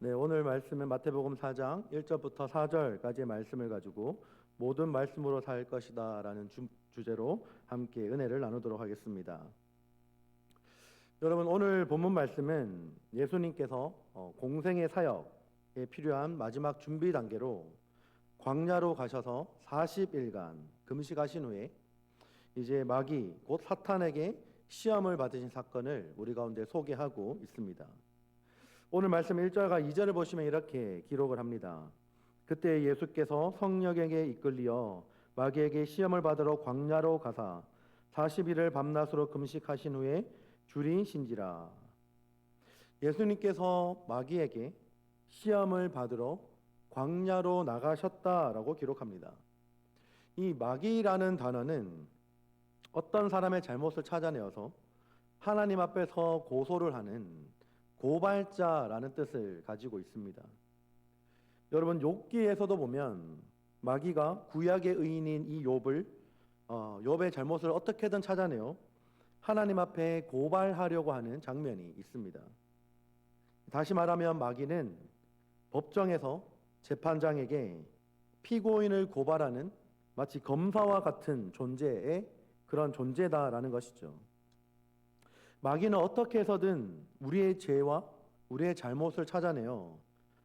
네, 오늘 말씀은 마태복음 4장 1절부터 4절까지의 말씀을 가지고 모든 말씀으로 살 것이다 라는 주제로 함께 은혜를 나누도록 하겠습니다. 여러분, 오늘 본문 말씀은 예수님께서 공생의 사역에 필요한 마지막 준비 단계로 광야로 가셔서 40일간 금식하신 후에 이제 마귀 곧 사탄에게 시험을 받으신 사건을 우리 가운데 소개하고 있습니다. 오늘 말씀 1절과 2절을 보시면 이렇게 기록을 합니다. 그때 예수께서 성령에게 이끌리어 마귀에게 시험을 받으러 광야로 가사 40일을 밤낮으로 금식하신 후에 줄이신지라. 예수님께서 마귀에게 시험을 받으러 광야로 나가셨다라고 기록합니다. 이 마귀라는 단어는 어떤 사람의 잘못을 찾아내어서 하나님 앞에서 고소를 하는 고발자라는 뜻을 가지고 있습니다. 여러분, 욥기에서도 보면 마귀가 구약의 의인인 이 욥의 잘못을 어떻게든 찾아내어 하나님 앞에 고발하려고 하는 장면이 있습니다. 다시 말하면 마귀는 법정에서 재판장에게 피고인을 고발하는 마치 검사와 같은 존재의 그런 존재다라는 것이죠. 마귀는 어떻게 해서든 우리의 죄와 우리의 잘못을 찾아내어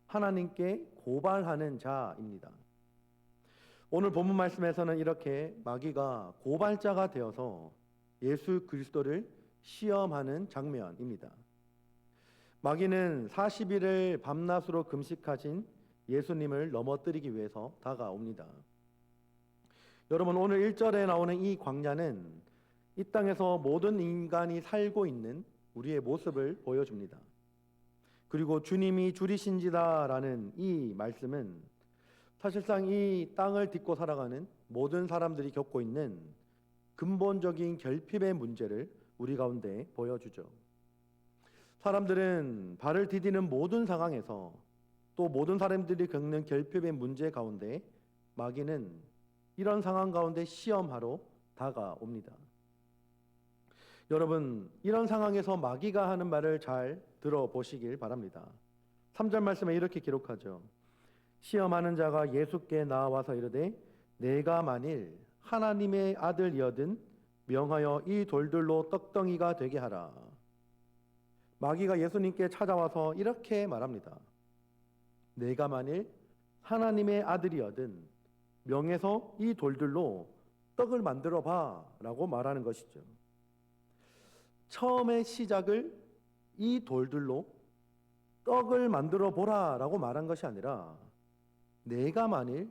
하나님께 고발하는 자입니다. 오늘 본문 말씀에서는 이렇게 마귀가 고발자가 되어서 예수 그리스도를 시험하는 장면입니다. 마귀는 40일을 밤낮으로 금식하신 예수님을 넘어뜨리기 위해서 다가옵니다. 여러분, 오늘 1절에 나오는 이 광야는 이 땅에서 모든 인간이 살고 있는 우리의 모습을 보여줍니다. 그리고 주님이 줄이신지다라는 이 말씀은 사실상 이 땅을 딛고 살아가는 모든 사람들이 겪고 있는 근본적인 결핍의 문제를 우리 가운데 보여주죠. 사람들은 발을 디디는 모든 상황에서 또 모든 사람들이 겪는 결핍의 문제 가운데 마귀는 이런 상황 가운데 시험하러 다가옵니다. 여러분, 이런 상황에서 마귀가 하는 말을 잘 들어보시길 바랍니다. 3절 말씀에 이렇게 기록하죠. 시험하는 자가 예수께 나와서 이르되 내가 만일 하나님의 아들이거든 명하여 이 돌들로 떡덩이가 되게 하라. 마귀가 예수님께 찾아와서 이렇게 말합니다. 내가 만일 하나님의 아들이거든 명해서 이 돌들로 떡을 만들어 봐 라고 말하는 것이죠. 처음의 시작을 이 돌들로 떡을 만들어 보라 라고 말한 것이 아니라 내가 만일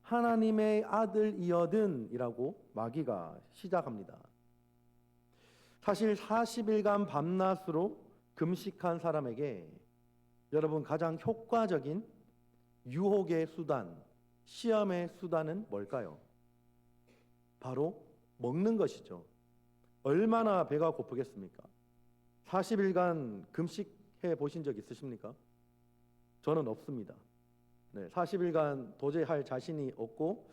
하나님의 아들이거든 이라고 마귀가 시작합니다. 사실 40일간 밤낮으로 금식한 사람에게 여러분 가장 효과적인 유혹의 수단, 시험의 수단은 뭘까요? 바로 먹는 것이죠. 얼마나 배가 고프겠습니까? 40일간 금식해 보신 적 있으십니까? 저는 없습니다. 40일간 도저히 할 자신이 없고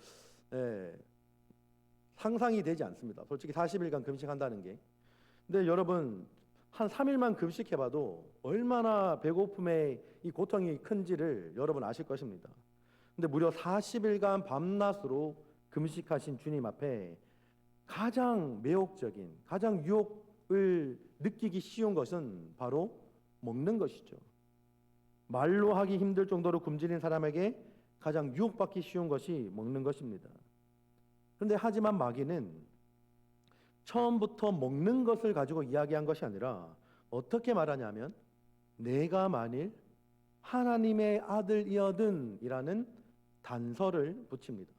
상상이 되지 않습니다. 솔직히 40일간 금식한다는 게. 근데 여러분 한 3일만 금식해봐도 얼마나 배고픔의 이 고통이 큰지를 여러분 아실 것입니다. 근데 무려 40일간 밤낮으로 금식하신 주님 앞에 가장 매혹적인, 가장 유혹을 느끼기 쉬운 것은 바로 먹는 것이죠. 말로 하기 힘들 정도로 굶주린 사람에게 가장 유혹받기 쉬운 것이 먹는 것입니다. 그런데 하지만 마귀는 처음부터 먹는 것을 가지고 이야기한 것이 아니라 어떻게 말하냐면 내가 만일 하나님의 아들이거든 이라는 단서를 붙입니다.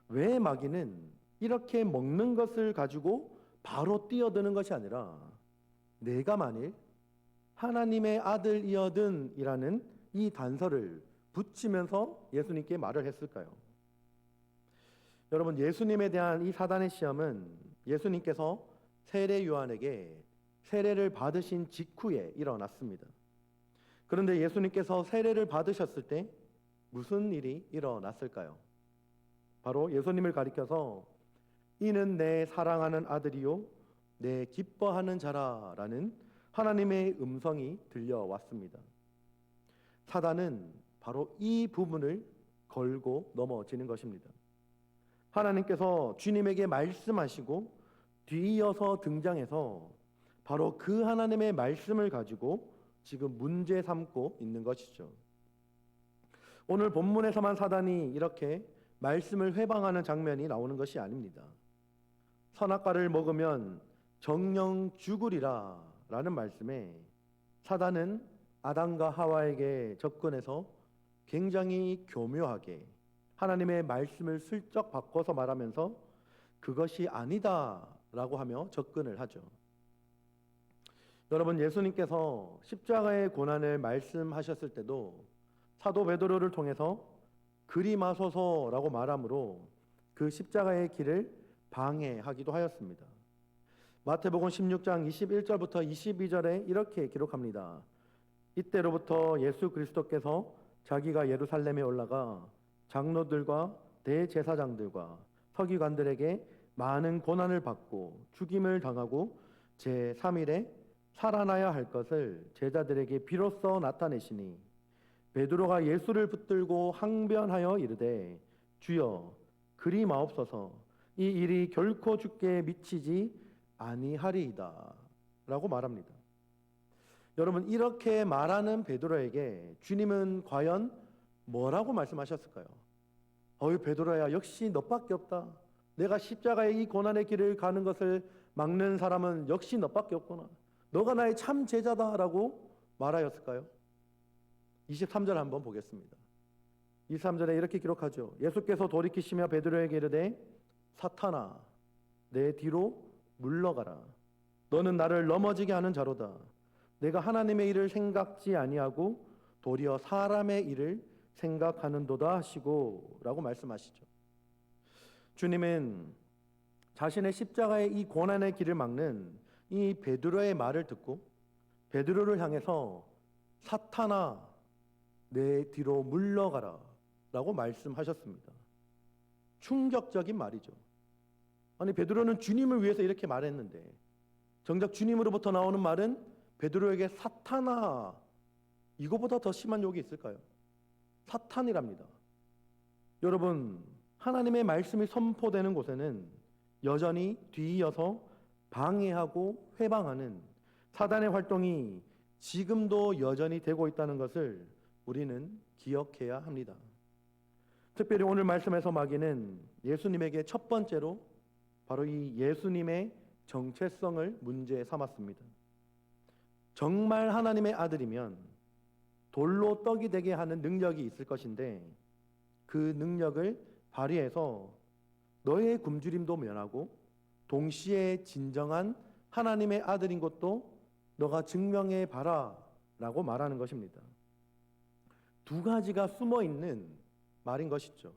왜 마귀는 이렇게 먹는 것을 가지고 바로 뛰어드는 것이 아니라 내가 만일 하나님의 아들이거든 이라는 이 단서를 붙이면서 예수님께 말을 했을까요? 여러분, 예수님에 대한 이 사단의 시험은 예수님께서 세례 요한에게 세례를 받으신 직후에 일어났습니다. 그런데 예수님께서 세례를 받으셨을 때 무슨 일이 일어났을까요? 바로 예수님을 가리켜서 이는 내 사랑하는 아들이요 내 기뻐하는 자라라는 하나님의 음성이 들려왔습니다. 사단은 바로 이 부분을 걸고 넘어지는 것입니다. 하나님께서 주님에게 말씀하시고 뒤이어서 등장해서 바로 그 하나님의 말씀을 가지고 지금 문제 삼고 있는 것이죠. 오늘 본문에서만 사단이 이렇게 말씀을 회방하는 장면이 나오는 것이 아닙니다. 선악과를 먹으면 정령 죽으리라 라는 말씀에 사단은 아담과 하와에게 접근해서 굉장히 교묘하게 하나님의 말씀을 슬쩍 바꿔서 말하면서 그것이 아니다 라고 하며 접근을 하죠. 여러분, 예수님께서 십자가의 고난을 말씀하셨을 때도 사도 베드로를 통해서 그리 마소서라고 말함으로 그 십자가의 길을 방해하기도 하였습니다. 마태복음 16장 21절부터 22절에 이렇게 기록합니다. 이때로부터 예수 그리스도께서 자기가 예루살렘에 올라가 장로들과 대제사장들과 서기관들에게 많은 고난을 받고 죽임을 당하고 제3일에 살아나야 할 것을 제자들에게 비로소 나타내시니 베드로가 예수를 붙들고 항변하여 이르되 주여 그리 마옵소서 이 일이 결코 주께 미치지 아니하리이다 라고 말합니다. 여러분, 이렇게 말하는 베드로에게 주님은 과연 뭐라고 말씀하셨을까요? 어이 베드로야, 역시 너밖에 없다. 내가 십자가의 이 고난의 길을 가는 것을 막는 사람은 역시 너밖에 없구나. 너가 나의 참 제자다라고 말하였을까요? 23절 한번 보겠습니다. 23절에 이렇게 기록하죠. 예수께서 돌이키시며 베드로에게 이르되 사탄아 내 뒤로 물러가라. 너는 나를 넘어지게 하는 자로다. 내가 하나님의 일을 생각지 아니하고 도리어 사람의 일을 생각하는도다 하시고 라고 말씀하시죠. 주님은 자신의 십자가의 이 고난의 길을 막는 이 베드로의 말을 듣고 베드로를 향해서 사탄아 내 뒤로 물러가라 라고 말씀하셨습니다. 충격적인 말이죠. 아니 베드로는 주님을 위해서 이렇게 말했는데 정작 주님으로부터 나오는 말은 베드로에게 사탄아, 이거보다 더 심한 욕이 있을까요? 사탄이랍니다. 여러분, 하나님의 말씀이 선포되는 곳에는 여전히 뒤이어서 방해하고 회방하는 사단의 활동이 지금도 여전히 되고 있다는 것을 우리는 기억해야 합니다. 특별히 오늘 말씀에서 마귀는 예수님에게 첫 번째로 바로 이 예수님의 정체성을 문제 삼았습니다. 정말 하나님의 아들이면 돌로 떡이 되게 하는 능력이 있을 것인데 그 능력을 발휘해서 너의 굶주림도 면하고 동시에 진정한 하나님의 아들인 것도 너가 증명해 봐라 라고 말하는 것입니다. 두 가지가 숨어 있는 말인 것이죠.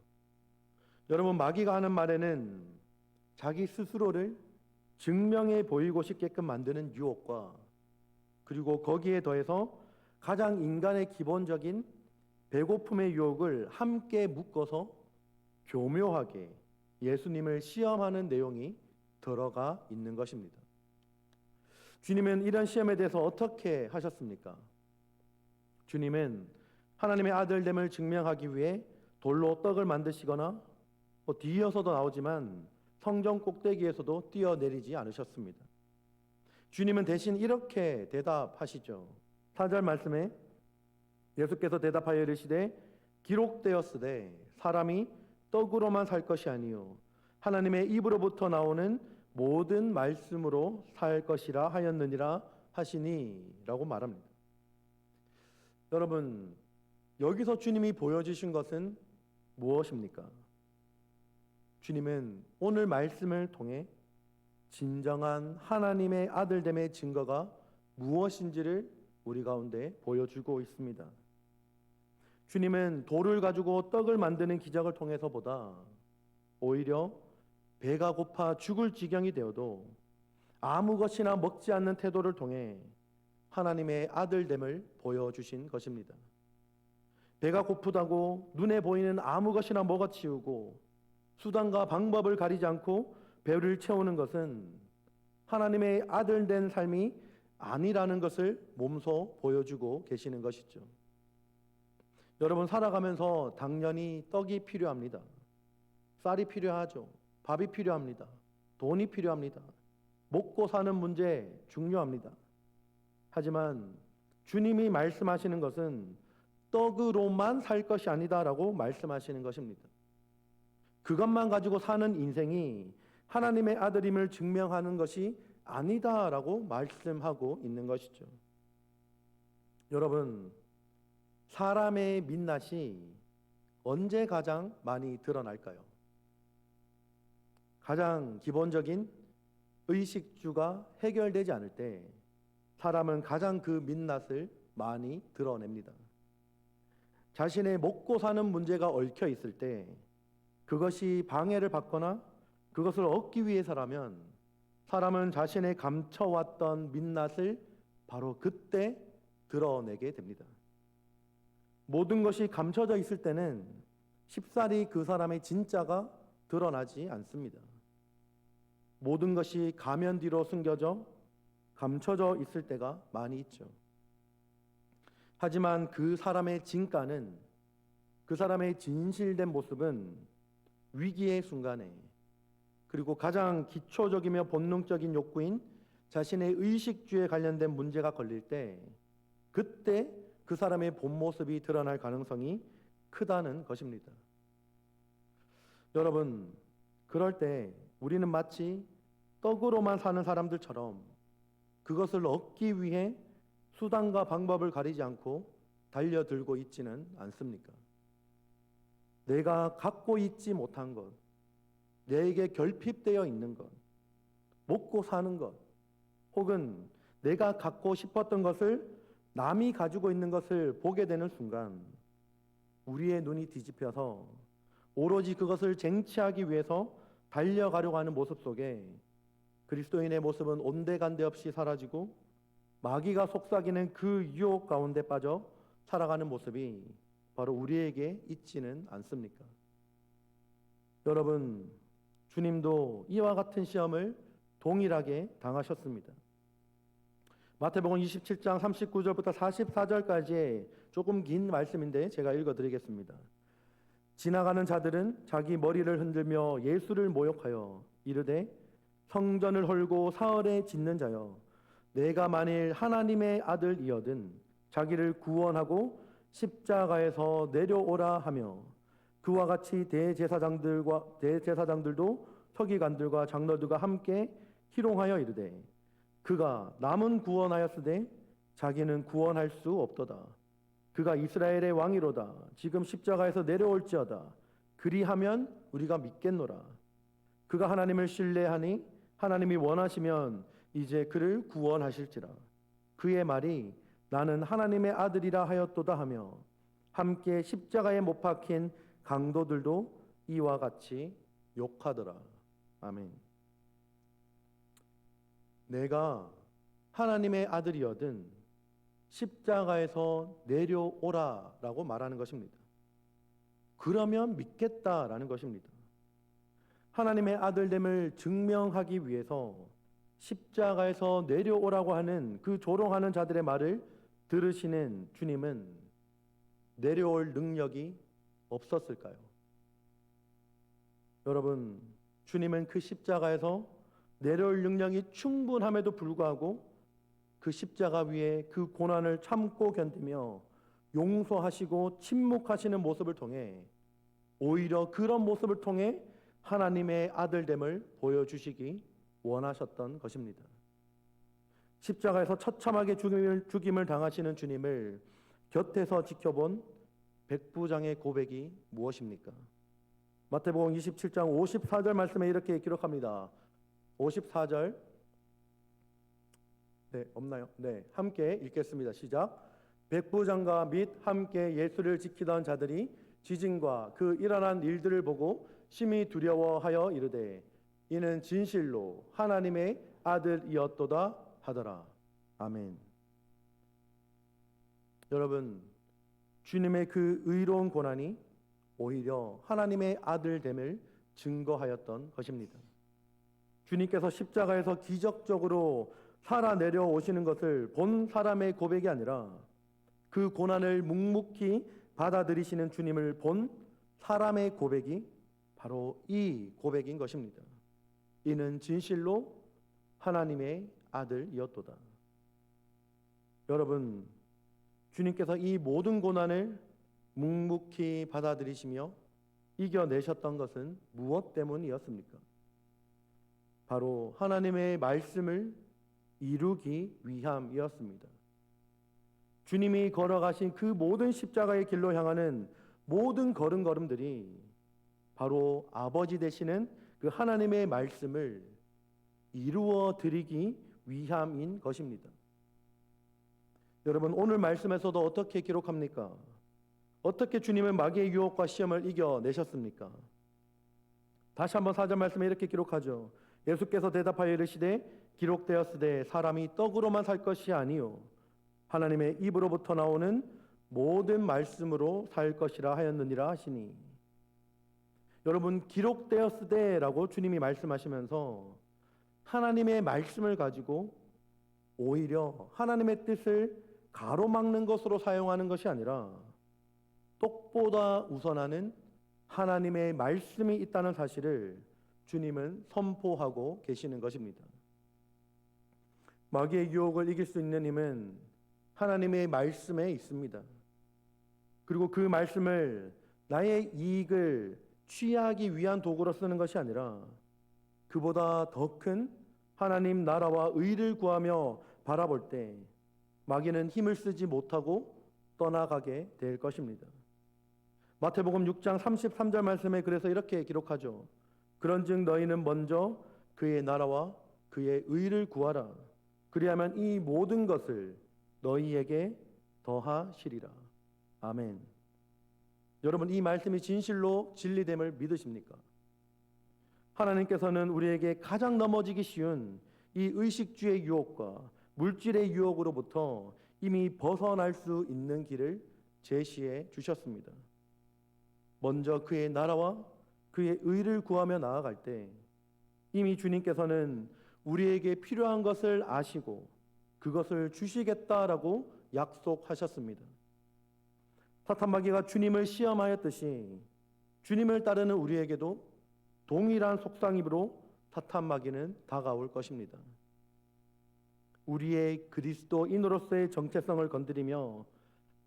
여러분, 마귀가 하는 말에는 자기 스스로를 증명해 보이고 싶게끔 만드는 유혹과 그리고 거기에 더해서 가장 인간의 기본적인 배고픔의 유혹을 함께 묶어서 교묘하게 예수님을 시험하는 내용이 들어가 있는 것입니다. 주님은 이런 시험에 대해서 어떻게 하셨습니까? 주님은 하나님의 아들됨을 증명하기 위해 돌로 떡을 만드시거나 뒤이어서도 나오지만 성전 꼭대기에서도 뛰어내리지 않으셨습니다. 주님은 대신 이렇게 대답하시죠. 4절 말씀에 예수께서 대답하여 이르시되 기록되었으되 사람이 떡으로만 살 것이 아니요 하나님의 입으로부터 나오는 모든 말씀으로 살 것이라 하였느니라 하시니 라고 말합니다. 여러분, 여기서 주님이 보여주신 것은 무엇입니까? 주님은 오늘 말씀을 통해 진정한 하나님의 아들됨의 증거가 무엇인지를 우리 가운데 보여주고 있습니다. 주님은 돌을 가지고 떡을 만드는 기적을 통해서보다 오히려 배가 고파 죽을 지경이 되어도 아무 것이나 먹지 않는 태도를 통해 하나님의 아들됨을 보여주신 것입니다. 배가 고프다고 눈에 보이는 아무 것이나 먹어치우고 수단과 방법을 가리지 않고 배를 채우는 것은 하나님의 아들 된 삶이 아니라는 것을 몸소 보여주고 계시는 것이죠. 여러분, 살아가면서 당연히 떡이 필요합니다. 쌀이 필요하죠. 밥이 필요합니다. 돈이 필요합니다. 먹고 사는 문제 중요합니다. 하지만 주님이 말씀하시는 것은 떡으로만 살 것이 아니다라고 말씀하시는 것입니다. 그것만 가지고 사는 인생이 하나님의 아들임을 증명하는 것이 아니다라고 말씀하고 있는 것이죠. 여러분, 사람의 민낯이 언제 가장 많이 드러날까요? 가장 기본적인 의식주가 해결되지 않을 때 사람은 가장 그 민낯을 많이 드러냅니다. 자신의 먹고 사는 문제가 얽혀 있을 때 그것이 방해를 받거나 그것을 얻기 위해서라면 사람은 자신의 감춰왔던 민낯을 바로 그때 드러내게 됩니다. 모든 것이 감춰져 있을 때는 쉽사리 그 사람의 진짜가 드러나지 않습니다. 모든 것이 가면 뒤로 숨겨져 감춰져 있을 때가 많이 있죠. 하지만 그 사람의 진가는, 그 사람의 진실된 모습은 위기의 순간에, 그리고 가장 기초적이며 본능적인 욕구인 자신의 의식주에 관련된 문제가 걸릴 때 그때 그 사람의 본 모습이 드러날 가능성이 크다는 것입니다. 여러분, 그럴 때 우리는 마치 떡으로만 사는 사람들처럼 그것을 얻기 위해 수단과 방법을 가리지 않고 달려들고 있지는 않습니까? 내가 갖고 있지 못한 것, 내게 결핍되어 있는 것, 먹고 사는 것, 혹은 내가 갖고 싶었던 것을 남이 가지고 있는 것을 보게 되는 순간 우리의 눈이 뒤집혀서 오로지 그것을 쟁취하기 위해서 달려가려고 하는 모습 속에 그리스도인의 모습은 온데간데 없이 사라지고 마귀가 속삭이는 그 유혹 가운데 빠져 살아가는 모습이 바로 우리에게 있지는 않습니까? 여러분, 주님도 이와 같은 시험을 동일하게 당하셨습니다. 마태복음 27장 39절부터 44절까지의 조금 긴 말씀인데 제가 읽어드리겠습니다. 지나가는 자들은 자기 머리를 흔들며 예수를 모욕하여 이르되 성전을 헐고 사흘에 짓는 자여, 내가 만일 하나님의 아들이거든 자기를 구원하고 십자가에서 내려오라 하며, 그와 같이 대제사장들도 서기관들과 장로들과 함께 희롱하여 이르되 그가 남은 구원하였으되 자기는 구원할 수 없도다. 그가 이스라엘의 왕이로다. 지금 십자가에서 내려올지어다. 그리하면 우리가 믿겠노라. 그가 하나님을 신뢰하니 하나님이 원하시면 이제 그를 구원하실지라. 그의 말이 나는 하나님의 아들이라 하였도다 하며 함께 십자가에 못 박힌 강도들도 이와 같이 욕하더라. 아멘. 내가 하나님의 아들이거든 십자가에서 내려오라라고 말하는 것입니다. 그러면 믿겠다라는 것입니다. 하나님의 아들됨을 증명하기 위해서 십자가에서 내려오라고 하는 그 조롱하는 자들의 말을 들으시는 주님은 내려올 능력이 없었을까요? 여러분, 주님은 그 십자가에서 내려올 능력이 충분함에도 불구하고 그 십자가 위에 그 고난을 참고 견디며 용서하시고 침묵하시는 모습을 통해 오히려 그런 모습을 통해 하나님의 아들됨을 보여주시기 원하셨던 것입니다. 십자가에서 처참하게 죽임을 당하시는 주님을 곁에서 지켜본 백부장의 고백이 무엇입니까? 마태복음 27장 54절 말씀에 이렇게 기록합니다. 54절. 네, 없나요? 네, 함께 읽겠습니다. 시작. 백부장과 및 함께 예수를 지키던 자들이 지진과 그 일어난 일들을 보고 심히 두려워하여 이르되 이는 진실로 하나님의 아들이었도다 하더라. 아멘. 여러분, 주님의 그 의로운 고난이 오히려 하나님의 아들됨을 증거하였던 것입니다. 주님께서 십자가에서 기적적으로 살아 내려오시는 것을 본 사람의 고백이 아니라 그 고난을 묵묵히 받아들이시는 주님을 본 사람의 고백이 바로 이 고백인 것입니다. 이는 진실로 하나님의 아들이었도다. 여러분, 주님께서 이 모든 고난을 묵묵히 받아들이시며 이겨내셨던 것은 무엇 때문이었습니까? 바로 하나님의 말씀을 이루기 위함이었습니다. 주님이 걸어가신 그 모든 십자가의 길로 향하는 모든 걸음걸음들이 바로 아버지 되시는 그 하나님의 말씀을 이루어 드리기 위함인 것입니다. 여러분, 오늘 말씀에서도 어떻게 기록합니까? 어떻게 주님은 마귀의 유혹과 시험을 이겨내셨습니까? 다시 한번 4절 말씀에 이렇게 기록하죠. 예수께서 대답하여 이르시되 기록되었으되 사람이 떡으로만 살 것이 아니요 하나님의 입으로부터 나오는 모든 말씀으로 살 것이라 하였느니라 하시니, 여러분, 기록되었으되라고 주님이 말씀하시면서 하나님의 말씀을 가지고 오히려 하나님의 뜻을 가로막는 것으로 사용하는 것이 아니라 떡보다 우선하는 하나님의 말씀이 있다는 사실을 주님은 선포하고 계시는 것입니다. 마귀의 유혹을 이길 수 있는 힘은 하나님의 말씀에 있습니다. 그리고 그 말씀을 나의 이익을 취하기 위한 도구로 쓰는 것이 아니라 그보다 더 큰 하나님 나라와 의를 구하며 바라볼 때 마귀는 힘을 쓰지 못하고 떠나가게 될 것입니다. 마태복음 6장 33절 말씀에 그래서 이렇게 기록하죠. 그런즉 너희는 먼저 그의 나라와 그의 의를 구하라. 그리하면 이 모든 것을 너희에게 더하시리라. 아멘. 여러분, 이 말씀이 진실로 진리됨을 믿으십니까? 하나님께서는 우리에게 가장 넘어지기 쉬운 이 의식주의 유혹과 물질의 유혹으로부터 이미 벗어날 수 있는 길을 제시해 주셨습니다. 먼저 그의 나라와 그의 의를 구하며 나아갈 때 이미 주님께서는 우리에게 필요한 것을 아시고 그것을 주시겠다라고 약속하셨습니다. 사탄 마귀가 주님을 시험하였듯이 주님을 따르는 우리에게도 동일한 속상임으로 사탄 마귀는 다가올 것입니다. 우리의 그리스도인으로서의 정체성을 건드리며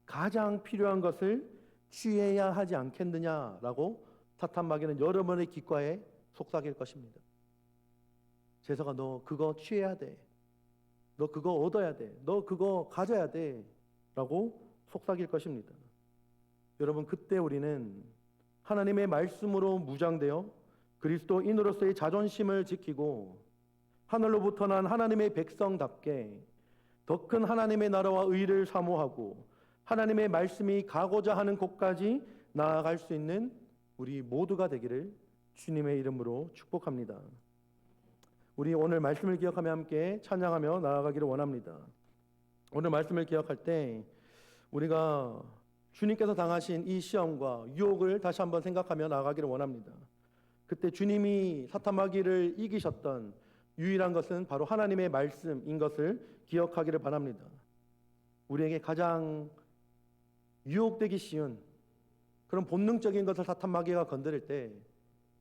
가장 필요한 것을 취해야 하지 않겠느냐라고 사탄 마귀는 여러분의 귓가에 속삭일 것입니다. 재석아, 너 그거 취해야 돼. 너 그거 얻어야 돼. 너 그거 가져야 돼. 라고 속삭일 것입니다. 여러분, 그때 우리는 하나님의 말씀으로 무장되어 그리스도인으로서의 자존심을 지키고 하늘로부터 난 하나님의 백성답게 더 큰 하나님의 나라와 의를 사모하고 하나님의 말씀이 가고자 하는 곳까지 나아갈 수 있는 우리 모두가 되기를 주님의 이름으로 축복합니다. 우리 오늘 말씀을 기억하며 함께 찬양하며 나아가기를 원합니다. 오늘 말씀을 기억할 때 우리가 주님께서 당하신 이 시험과 유혹을 다시 한번 생각하며 나아가기를 원합니다. 그때 주님이 사탄 마귀를 이기셨던 유일한 것은 바로 하나님의 말씀인 것을 기억하기를 바랍니다. 우리에게 가장 유혹되기 쉬운 그런 본능적인 것을 사탄 마귀가 건드릴 때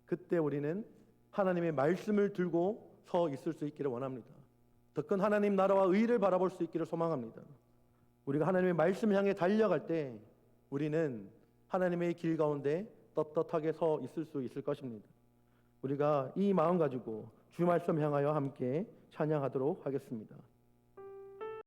그때 우리는 하나님의 말씀을 들고 서 있을 수 있기를 원합니다. 더 큰 하나님 나라와 의를 바라볼 수 있기를 소망합니다. 우리가 하나님의 말씀을 향해 달려갈 때 우리는 하나님의 길 가운데 떳떳하게 서 있을 수 있을 것입니다. 우리가 이 마음 가지고 주 말씀 향하여 함께 찬양하도록 하겠습니다.